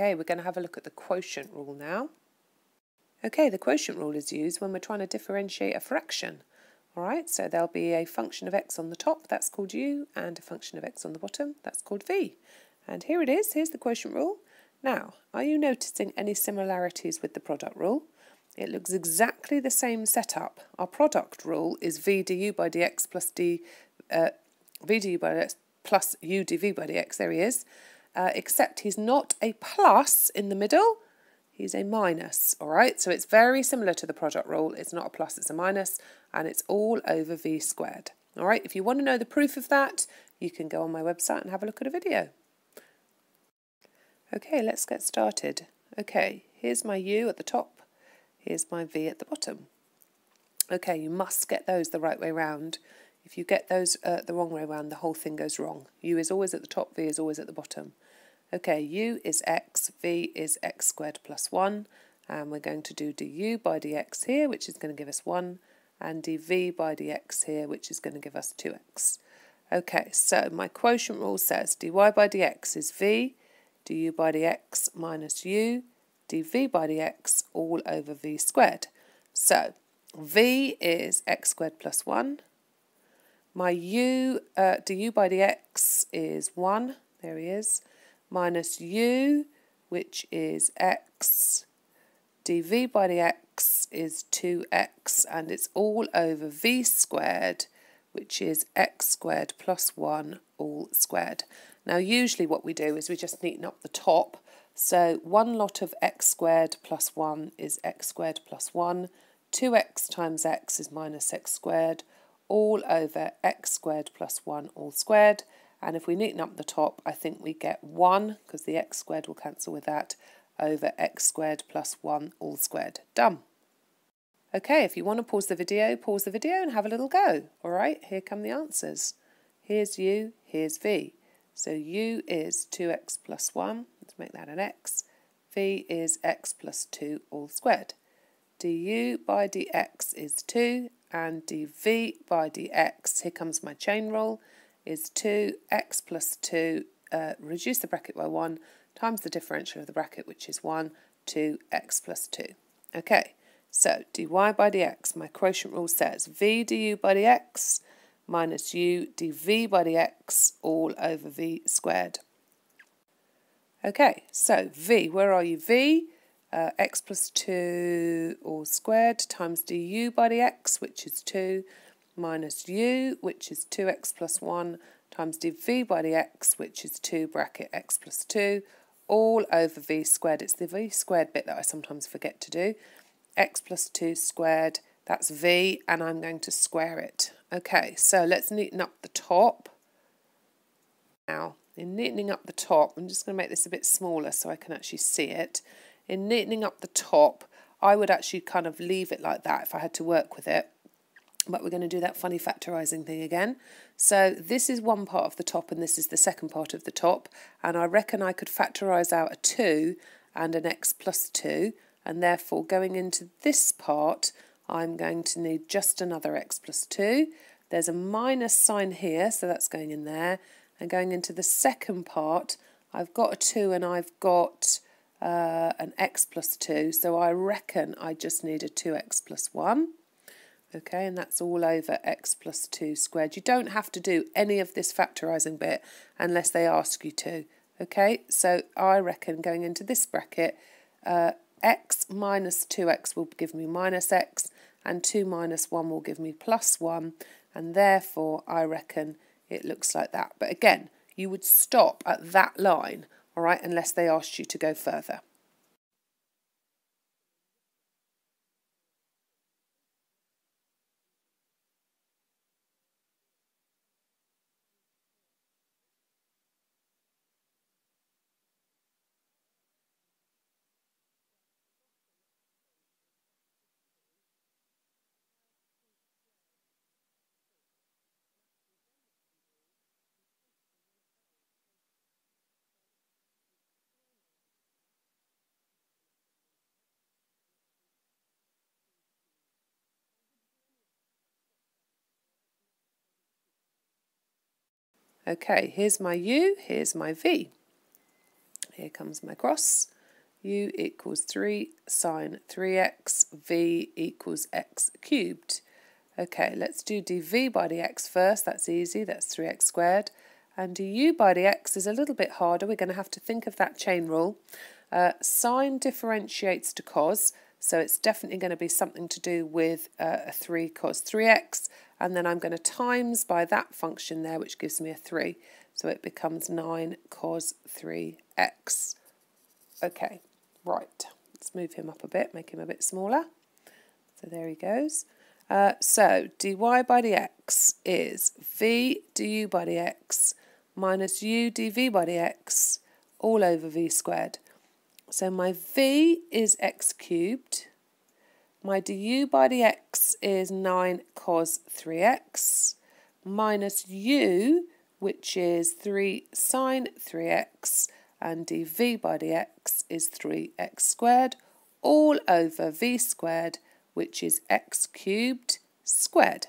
Okay, we're going to have a look at the quotient rule now. Okay, the quotient rule is used when we're trying to differentiate a fraction. All right, so there'll be a function of x on the top, that's called u, and a function of x on the bottom, that's called v. And here it is, here's the quotient rule. Now, are you noticing any similarities with the product rule? It looks exactly the same setup. Our product rule is v du by dx plus v du by dx plus u dv by dx, there he is, except he's not a plus in the middle, he's a minus, all right? So it's very similar to the product rule. It's not a plus, it's a minus, and it's all over v squared. All right, if you want to know the proof of that, you can go on my website and have a look at a video. Okay, let's get started. Okay, here's my u at the top, here's my v at the bottom. Okay, you must get those the right way round. If you get those the wrong way round, the whole thing goes wrong. U is always at the top, v is always at the bottom. Okay, u is x, v is x squared plus 1, and we're going to do du by dx here, which is going to give us 1, and dv by dx here, which is going to give us 2x. Okay, so my quotient rule says dy by dx is v, du by dx minus u, dv by dx all over v squared. So v is x squared plus 1. My u du by dx is 1, there he is, minus u, which is x, dv by dx is 2x, and it's all over v squared, which is x squared plus 1 all squared. Now usually what we do is we just neaten up the top, so one lot of x squared plus 1 is x squared plus 1, 2x times x is minus x squared, all over x squared plus 1 all squared. And if we neaten up the top, I think we get 1, because the x squared will cancel with that, over x squared plus 1 all squared. Done. Okay, if you want to pause the video and have a little go. All right, here come the answers. Here's u, here's v. So u is 2x plus 1, let's make that an x. V is x plus 2 all squared. Du by dx is 2, and dv by dx, here comes my chain rule, is 2x plus 2, reduce the bracket by 1, times the differential of the bracket, which is 1, 2x plus 2. Okay, so dy by dx, my quotient rule says v du by dx minus u dv by dx all over v squared. Okay, so v, where are you? V, x plus 2 all squared times du by dx, which is 2, minus u, which is 2x plus 1, times dv by dx, which is 2 bracket x plus 2, all over v squared. It's the v squared bit that I sometimes forget to do. X plus 2 squared, that's v, and I'm going to square it. Okay, so let's neaten up the top. Now, in neatening up the top, I'm just going to make this a bit smaller so I can actually see it. In neatening up the top, I would actually kind of leave it like that if I had to work with it. But we're going to do that funny factorising thing again. So this is one part of the top and this is the second part of the top. And I reckon I could factorise out a 2 and an x plus 2. And therefore going into this part, I'm going to need just another x plus 2. There's a minus sign here, so that's going in there. And going into the second part, I've got a 2 and I've got an x plus 2. So I reckon I just need a 2x plus 1. Okay, and that's all over x plus 2 squared. You don't have to do any of this factorising bit unless they ask you to. Okay, so I reckon going into this bracket, x minus 2x will give me minus x, and 2 minus 1 will give me plus 1, and therefore I reckon it looks like that. But again, you would stop at that line, all right, unless they asked you to go further. Okay, here's my u, here's my v. Here comes my cross. U equals 3 sine 3x, v equals x cubed. Okay, let's do dv by dx first. That's easy. That's 3x squared. And du by dx is a little bit harder. We're going to have to think of that chain rule. Sine differentiates to cos, so it's definitely going to be something to do with a 3 cos 3x. And then I'm going to times by that function there, which gives me a 3. So it becomes 9 cos 3x. Okay, right. Let's move him up a bit, make him a bit smaller. So there he goes. So dy by dx is v du by dx minus u dv by dx all over v squared. So my v is x cubed. My du by dx is 9 cos 3x minus u, which is 3 sine 3x, and dv by dx is 3x squared all over v squared, which is x cubed squared.